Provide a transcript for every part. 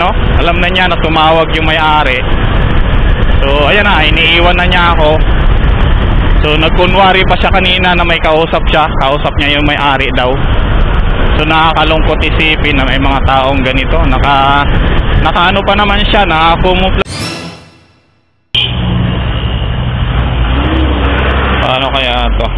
no? Alam na niya na tumawag yung may-ari. So ayan na, iniiwan na niya ako. So nagkunwari pa siya kanina na may kausap siya. Kausap niya yung may-ari daw. So nakakalungkot isipin na may mga taong ganito. Nakaano pa naman siya, nakakumupla. Paano kaya to?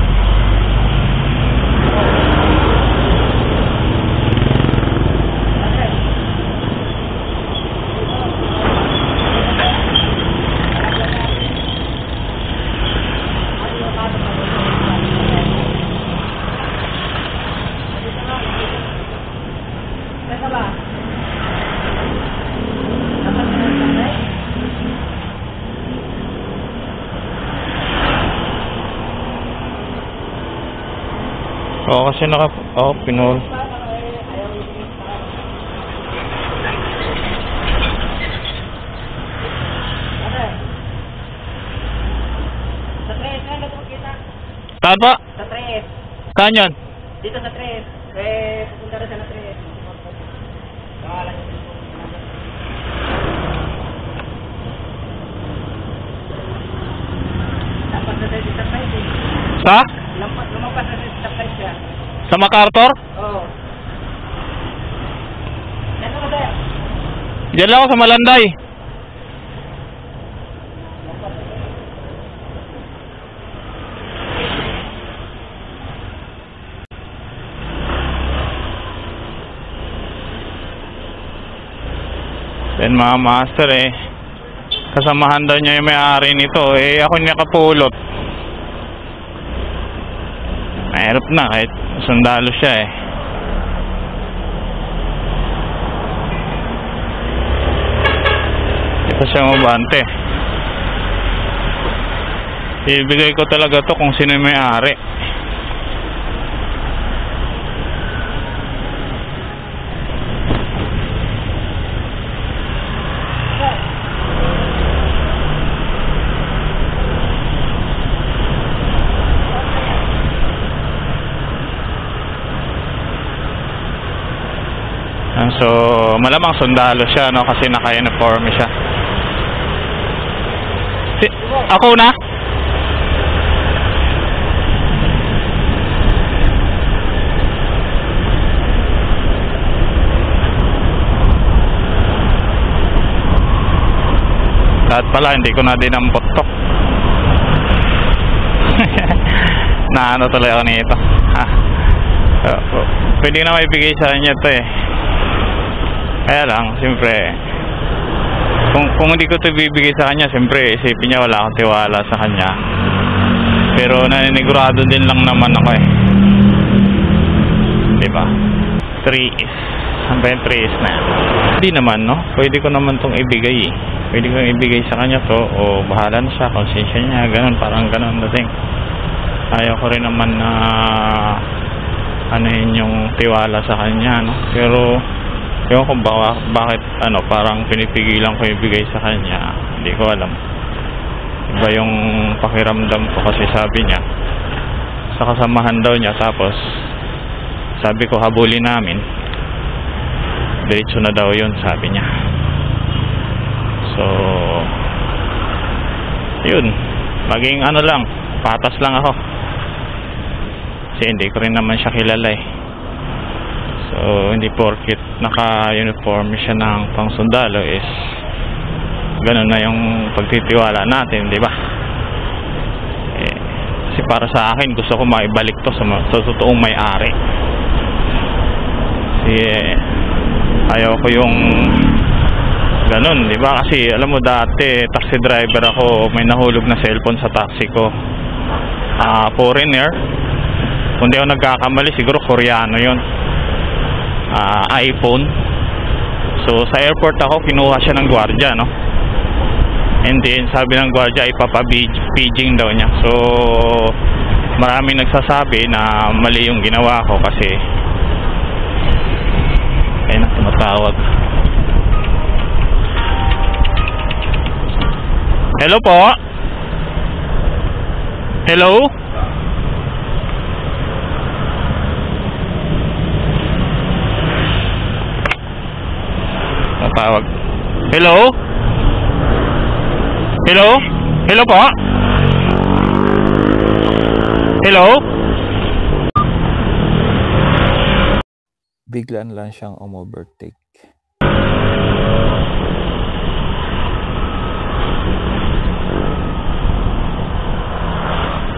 Oo, kasi pinol. Saan pa? Sa 3. Saan yan? Dito sa 3. Pupunta rin sa 3. Pangalan niyo dito. Lampas na tayo sa 5. Sa? Lumampas na sa 5 siya. Sa MacArthur? Oo. Yan ako sir. Diyan lang ako sa Malanday. Then mga master kasamahan daw niya yung may-ari nito. Ako nakapulot. Mahirap na kahit sundalo siya Ito siya mabante. Ibigay ko talaga to kung sino yung may-ari. So malamang sundalo siya, no, kasi naka-uniforme siya. Ako na? Lahat pala hindi ko na dinampot to. Na ano tuloy ako nito. Pwede na maibigay sa kanya to Kaya lang, siyempre kung hindi ko ito bibigay sa kanya, siyempre isipin niya wala akong tiwala sa kanya. Pero naninigurado din lang naman ako diba? 3is. Saan ba yung 3is na yan? Hindi naman, no? Pwede ko naman itong ibigay Pwede ko ibigay sa kanya to, o bahala na siya, konsensya niya, ganun, parang ganun dating. Ayaw ko rin naman na ano yun yung tiwala sa kanya, no? Pero ewan ko bakit parang pinipigilan ko ibigay sa kanya, hindi ko alam. Iba yung pakiramdam ko kasi sabi niya sa kasamahan daw niya, tapos sabi ko habulin namin, diretso na daw yun, sabi niya. So yun, maging lang, patas lang ako kasi hindi ko rin naman siya kilala So hindi porket naka-uniform siya ng pangsundalo is ganun na yung pagtitiwala natin, di ba? Kasi para sa akin gusto ko maibalik to sa totoong may-ari. Kasi ayaw ko yung ganun, di ba? Kasi alam mo dati taxi driver ako, may nahulog na cellphone sa taxi ko. Foreigner. Kung di ako nagkakamali, siguro Koreano yun. iPhone. So sa airport ako, kinuha siya ng gwardiya, no? And then sabi ng gwardiya ipapabijing daw niya. So maraming nagsasabi na mali yung ginawa ko kasi ayun na, tumatawag. Hello po. Hello. tumatawag. Hello? Hello? Hello po? Hello? Biglaan lang siyang umovertake.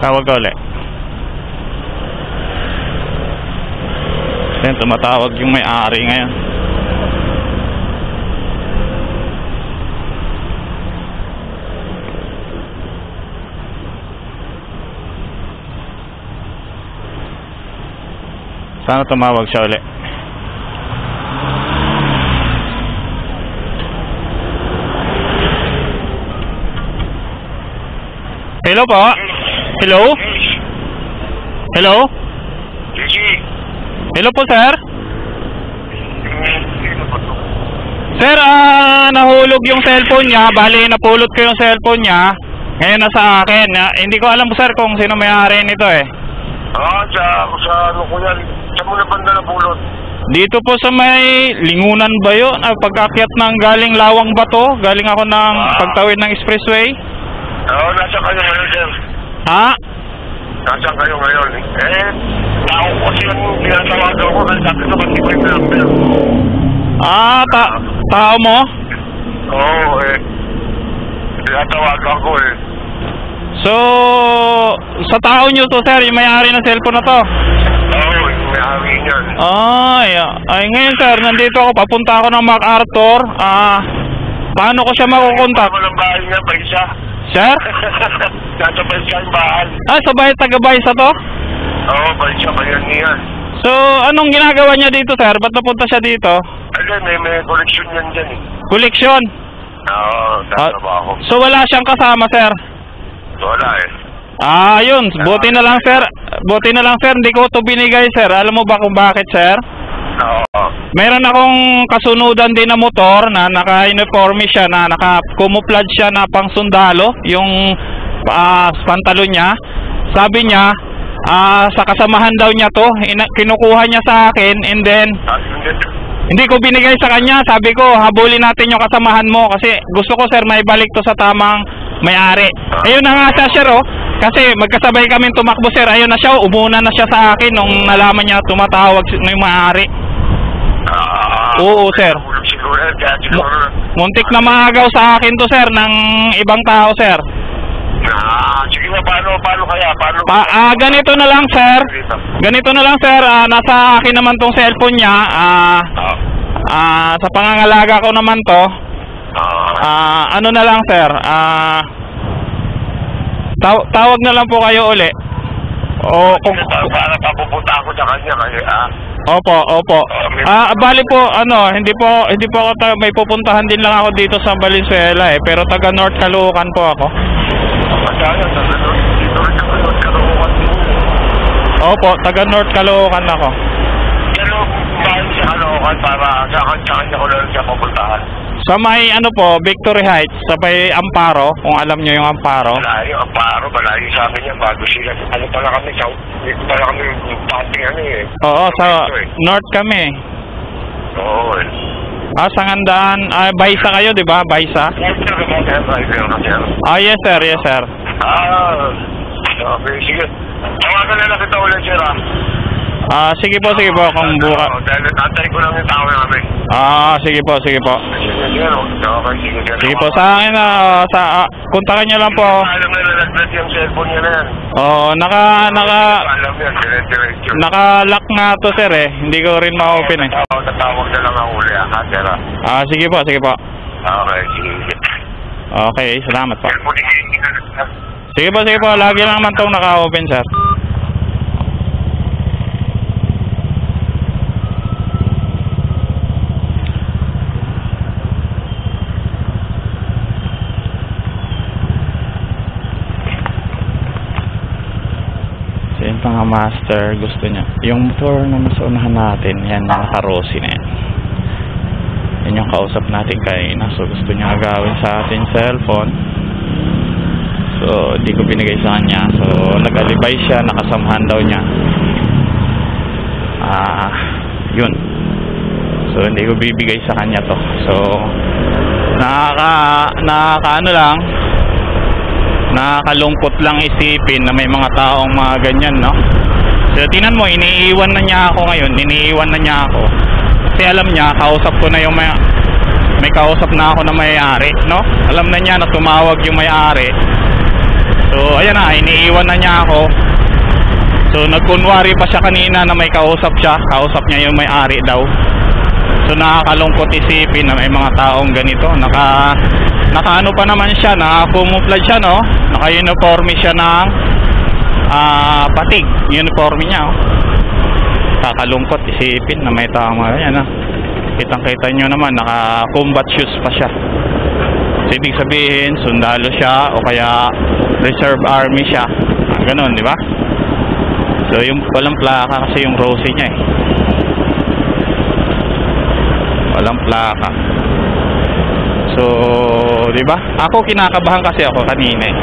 Tawag ka ulit. Then tumatawag yung may-ari ngayon. Sana tumawag siya ulit. Hello po? Hello? Hello? Hello po, sir? Sir, nahulog yung cellphone niya. Bali, napulot ko yung cellphone niya. Ngayon nasa akin. Hindi ko alam, sir, kung sino may-ari nito eh. Sa ano ko yan? Saan mo na banda na pulot? Dito po sa may lingunan ba yun? Pagkakyat ng galing Lawang Bato. Galing ako ng pagtawid ng expressway. Oo, nasa kayo ngayon, sir. Ha? Nasaan kayo ngayon? Tao ko kasi yung tinatawagan ko kasi sabi ko kasi ko yung number. Tao mo? Oo, tinatawagan ko eh. So, sa tao nyo to, sir, yung may-ari ng cellphone na to? Oo, yung may-ari niyan. Ay, ngayon, sir, nandito ako. Papunta ako ng MacArthur. Paano ko siya makukontak? Ano ng bahay niya, Baisa? Sir? Nasa Baisa yung bahay. Sa bahay, taga-Baisa to? Oo, Baisa, bayan niyan. So, anong ginagawa niya dito, sir? Ba't napunta siya dito? May collection yan dyan eh. Koleksyon? Oo, tatrabaho. So, wala siyang kasama, sir? Wala eh. Yun. Buti na lang, sir. Buti na lang, sir. Hindi ko to binigay, sir. Alam mo ba kung bakit, sir? Oo. Meron akong kasunudan din na motor na naka-uniforme siya, na naka-camouflage siya na pang sundalo, yung pantalon niya. Sabi niya, sa kasamahan daw niya to, kinukuha niya sa akin, and then hindi ko binigay sa kanya. Sabi ko, habulin natin yung kasamahan mo kasi gusto ko, sir, may balik to sa tamang may-ari. Ayun na nga siya, sir, oh. Kasi magkasabay kami tumakbo, sir. Ayun na siya, umuna na siya sa akin nung nalaman niya tumatawag na yung may-ari. Oo, sir. Muntik na maagaw sa akin to, sir, ng ibang tao, sir. Sige na, paano kaya? Ganito na lang, sir. Ganito na lang, sir. Nasa akin naman tong cellphone niya. Sa pangangalaga ko naman to. Ano na lang, sir. Tawag na lang po kayo uli. Para papupunta ako sa kanya kaya Opo. Bali po, hindi po ako may pupuntahan din lang ako dito sa Valenzuela eh, pero taga North Caloocan po ako. Opo, taga North Caloocan ako. Pero bakit sa Caloocan para sa kanya ko lang siya pupuntahan? Sa may Victory Heights, sa may Amparo, kung alam nyo yung Amparo. Malayo, Amparo, malayo sa akin yan, bago sila. Pala kami, pating eh. Oo, sa North kami. Oo eh. Sangandaan, Baisa kayo, di ba? Baisa? Yes sir, yes sir. Okay, sige. Tawagan na lang kita ulit, sir, sige po, kung buka. Dahil natay ko lang yung tao namin. Sige po. Sige po, sa akin kontakin nyo lang po. Alam na nalaglat yung cellphone niya na yan. Oo, Alam yan, diretso. naka-lock nga to, sir eh. Hindi ko rin ma-open eh. Tatawag na lang ang uli, sir. Sige po. Okay, sige. Okay, salamat po. Sige po, lagi lang naman tong naka-open, sir. Yung mga master, gusto niya yung motor na nasa unahan natin, yan, naka-rosy na yan. Yan yung kausap natin kanina. So gusto niya agawin sa ating cellphone, so di ko binigay sa kanya. So nag-alibay siya, nakasamahan daw niya. Yun. So hindi ko bibigay sa kanya to. So ano lang, nakakalungkot lang isipin na may mga taong mga ganyan, no? So tingnan mo, iniiwan na niya ako ngayon, kasi alam niya, kausap ko na yung may kausap na ako na may-ari, no? Alam na niya na tumawag yung may-ari. So ayan na, iniiwan na niya ako. So nagkunwari pa siya kanina na may kausap niya yung may-ari daw. So nakakalungkot isipin na may mga taong ganito. Nakaano pa naman siya, naka-camouflage siya, no? Naka-uniforme siya ng patig, uniforme niya, oh. Nakakalungkot isipin na may taong ganyan, no? Kitang-kita nyo naman, naka-combat shoes pa siya. So ibig sabihin, sundalo siya o kaya reserve army siya. Ganon, di ba? So yung walang plaka kasi yung Rosie niya, eh. Walang plaka. So, di ba? Ako kinakabahan kasi ako kanina, eh.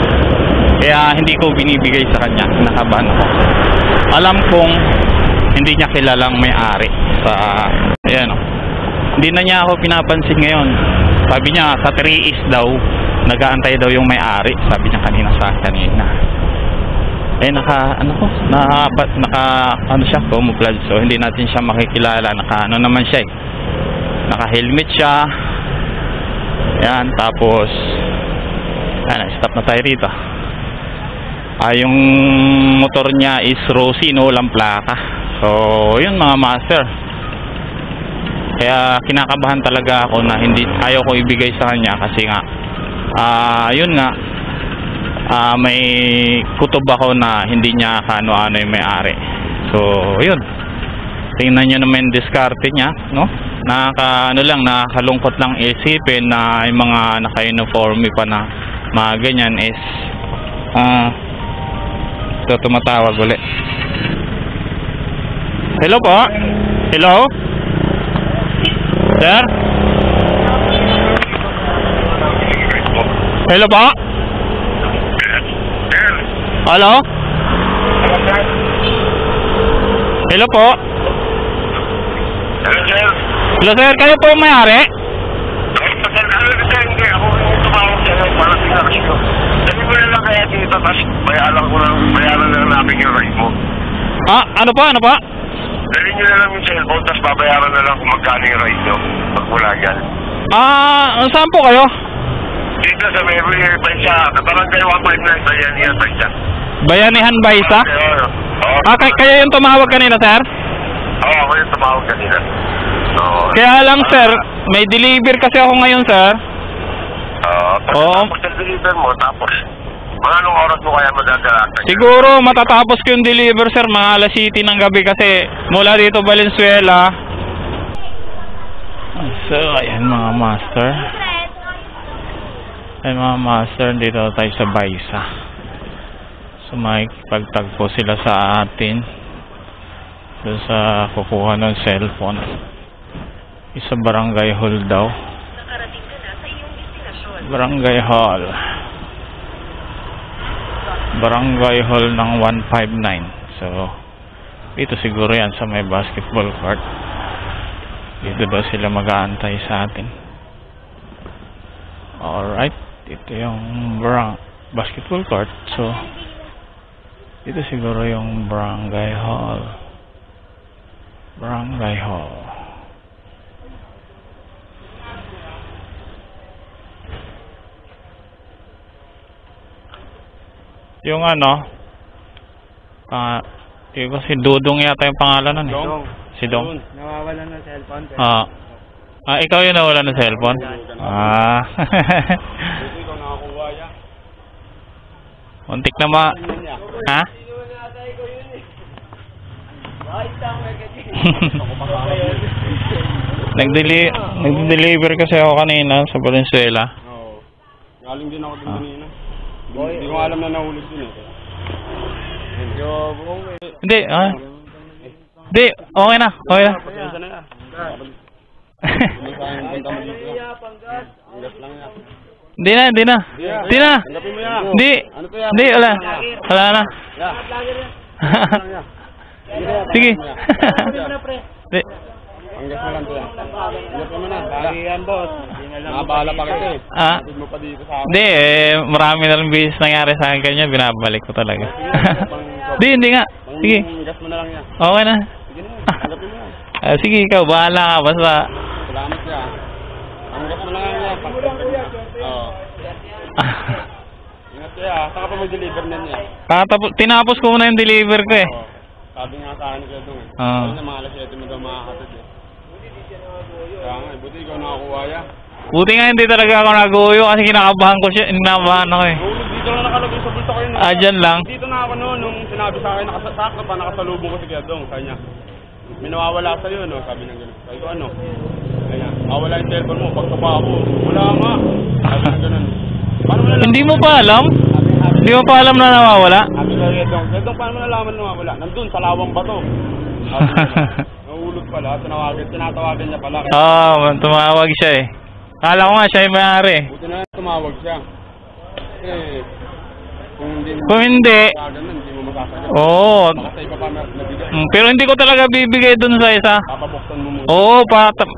Kaya hindi ko binibigay sa kanya. Kinakabahan ako. Alam kong hindi niya kilalang may-ari sa ayan, oh. Hindi na niya ako pinapansin ngayon. Sabi niya sa 3 East daw, nag-aantay daw yung may-ari. Sabi niya kanina sa kanina. Eh naka ano siya, camouflage. So hindi natin siya makikilala. Naka ano naman siya, eh. Naka-helmet siya. Yan, tapos stop na tayo rito. Yung motor niya is Rosie, no, walang plaka. So yun mga master. Kaya kinakabahan talaga ako na ayaw ko ibigay sa kanya kasi nga yun nga, may kutob ako na hindi niya kano-ano yung may-ari. So yun, tingnan nyo naman yung diskarte niya, no? Nakakalungkot lang isipin na yung mga naka-uniforme pa na mga ganyan is so tumatawag ulit. Hello po? Hello? Sir? Hello po? Hello? Hello po? Hello, sir. Hello sir, kayo po may-ari? Hindi, ako yung tumawag sa'yo para pinakasya ko. Sabi mo na lang kaya dito, tapos bayaran na lang namin yung ride mo. Ano pa? Dali nyo na lang yung cellphone, tapos babayaran na lang kung magkano yung ride nyo. Pag wala yan. Saan po kayo? Dito sa Beverly Bansa, Barangay 159, Bayanihan Bansa. Bayanihan Bansa? Oo. Kaya yung tumawag kanina, sir? Oo, ako yung tumawag kanina. Oo. Kaya lang, sir, may deliver kasi ako ngayon, sir. Oo. Tapos deliver mo, tapos mga anong oras mo kaya madadalatan? Siguro matatapos ko yung deliver, sir, mga alas 7 ng gabi kasi mula dito Valenzuela. So, ayan mga master. Ayan mga master, dito tayo sa Baisa. So, makikipagtagpo sila sa atin doon sa kukuha ng cellphone. Isa barangay hall daw. Nakarating ka na sa iyong destinasyon. Barangay hall. Barangay hall ng 159. So, dito siguro yan sa may basketball court. Dito daw sila mag-aantay sa atin. Alright. Dito yung basketball court. So, dito siguro yung barangay hall. Barangay hall. Yung ano, yung si Dudong yata yung pangalan nun, eh. Dong. Si Dong. Nawawalan ng cellphone. Ikaw yung nawala ng cellphone? Ikaw nakakuha niya. Untik na Ha? Nag-deliver kasi ako kanina sa Valenzuela. Oo. Galing din ako din kanina. Hindi ko alam na nahulog din eh. Hindi, Hindi, okay na. Pasensya na yan. Hindi na. Tanggapin mo yan. Hindi. Ano pa yan? Hindi, wala. Wala na. Sige. Hindi. Hanggang mo lang to yan. Hanggang mo na. Lagi yan, boss. Hindi na lang. Nabahala pa kita eh. Ah? Hatid mo pa dito sa akin. Hindi marami na lang beses nangyari sa akin kanya, binabalik ko talaga. Hindi nga. Sige. Gas mo na lang yan. Okay na. Sige na. Tanggapin mo yan. Sige, ikaw, bahala ka, basta. Salamat siya. Hanggang mo lang yan. Oo. Ingat siya. Saka pa mag-deliver na niya. Tinapos ko muna yung deliver ko eh. Oo. Sabi nga sa akin siya doon eh. Oo. Sabi na mga alas 7 mo daw makakatid eh. Kaya nga, buti ikaw nakakuha ya. Buti nga hindi talaga ako naguyo kasi kinakabahan ko siya, kinakabahan ako eh. Oo, dito na nakalagay sa bulto ko yun. Dyan lang. Dito na ako noon, nung sinabi sa akin, sakto pa nakasalubong ko si Kuya Dong. Kanya, may nawawala sa'yo, no? Sabi ng gano'n. Sabi ko, ano? Kaya, nawala yung cellphone mo, pagkapa ako. Wala nga. Sabi ng gano'n. Paano mo nalaman? Hindi mo pa alam? Hindi mo pa alam na nawawala? Sabi ko, Kuya Dong, paano mo nalaman nawawala? Nandun, sa lawang bato. Nahulog pala, tinatawagan niya pala. Tumawag siya eh. Kala ko nga siya yung may-ari. Buti na lang tumawag siya. Eh, Kung hindi, hindi mo masasagot. oo. Baka sa iba pa nabigay. Pero hindi ko talaga bibigay dun sa isa. Papabuksan mo muna. Oo,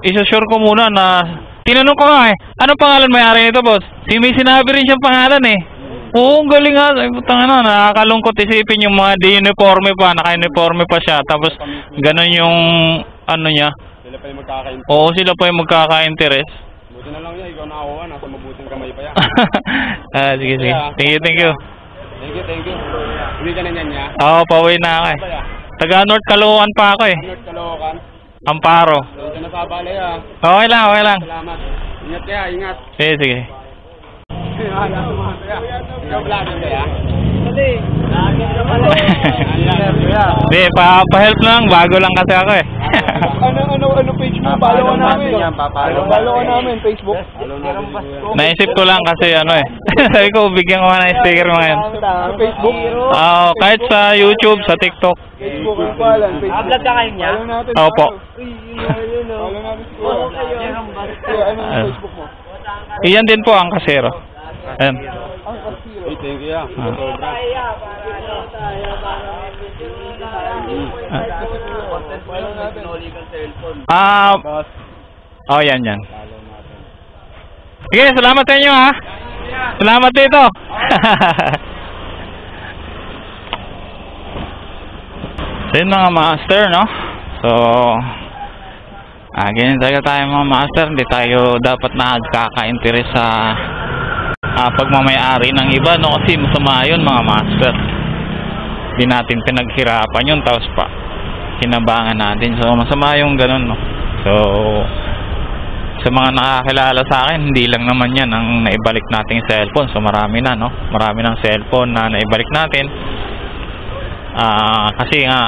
isa-sure ko muna na... Tinanong ko nga eh, anong pangalan may-ari nito, boss? May sinabi rin siyang pangalan eh. Oo, ang galing nga. Ay, putang ina, nakakalungkot isipin yung mga di-uniforme pa, naka-uniforme pa siya. Tapos, ganun yung ano niya. Sila pa yung magkakaintindi. Oo, sila pa yung magkaka-interest. Buti na lang yan, ikaw nakakuha, nasa mabuting kamay pa yan. Sige, sige. Thank you, thank you. Thank you. Hindi ka na niyan niya. Oo, pauwi na ako eh. Kaya, Taga North Caloocan pa ako eh. North Caloocan. Amparo. Doon ka na sa balay ah. Okay lang, okay lang. Salamat. Ingat kaya, ingat. Sige, sige. Ikaw vlogger kaya? Hindi. Lagi na pala. Hindi, pa-help lang. Bago lang kasi ako eh. Ano page mo? Follow ka namin. Follow ka namin, Facebook. Naisip ko lang kasi ano eh. Sabi ko, bigyan ko nga ng sticker mo ngayon. Sa Facebook? Kahit sa YouTube, sa TikTok. Facebook ang palan. Upload ka kayo niya? Follow natin. Opo. Follow natin si Kuya. Kuya, ano yung Facebook mo? Iyan din po ang kasero. Ayan. Hey, thank you ah. Follow natin. Oh, yan. Sige, salamat sa inyo ha. Salamat dito. So yun mga master, no? So, ganyan talaga tayo mga master. Hindi tayo dapat nagkaka-interest sa pagmamayari ng iba, no? Kasi masama yun mga master. Hindi natin pinaghirapan yun, tapos pa kinabangan natin. So masama yung ganun, no? So sa mga nakakilala sa akin, hindi lang naman yan ang naibalik nating cellphone. So marami na, no? Marami ng cellphone na naibalik natin. Kasi nga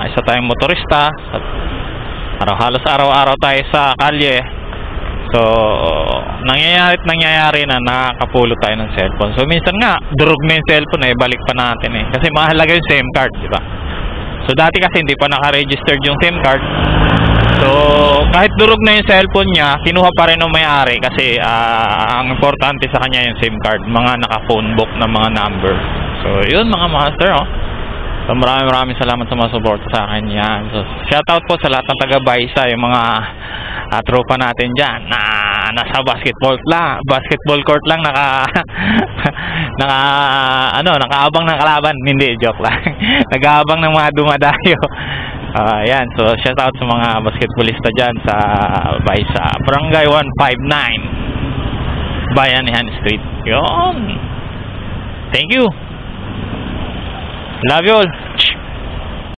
isa tayong motorista at halos araw-araw tayo sa kalye. So nangyayari na nakakapulo tayo ng cellphone. So minsan nga durog na yung cellphone, naibalik pa natin eh. Kasi mahalaga yung SIM card, di ba? So dati kasi hindi pa naka-registered yung SIM card. So kahit durog na yung cellphone niya, kinuha pa rin ng may-ari kasi ang importante sa kanya yung SIM card, mga naka-phone book na mga number. So yun mga master, oh. So maraming salamat sa mga support sa akin yan. So shoutout po sa lahat ng taga-Baisa, yung mga tropa natin dyan na nasa basketball court lang nakaabang ng kalaban. Hindi, joke lang. Nag-aabang ng mga dumadayo. Yan, so shoutout sa mga basketballista dyan sa Baisa, Barangay 159 Bayanihan Street. Yun. Thank you. Love you all.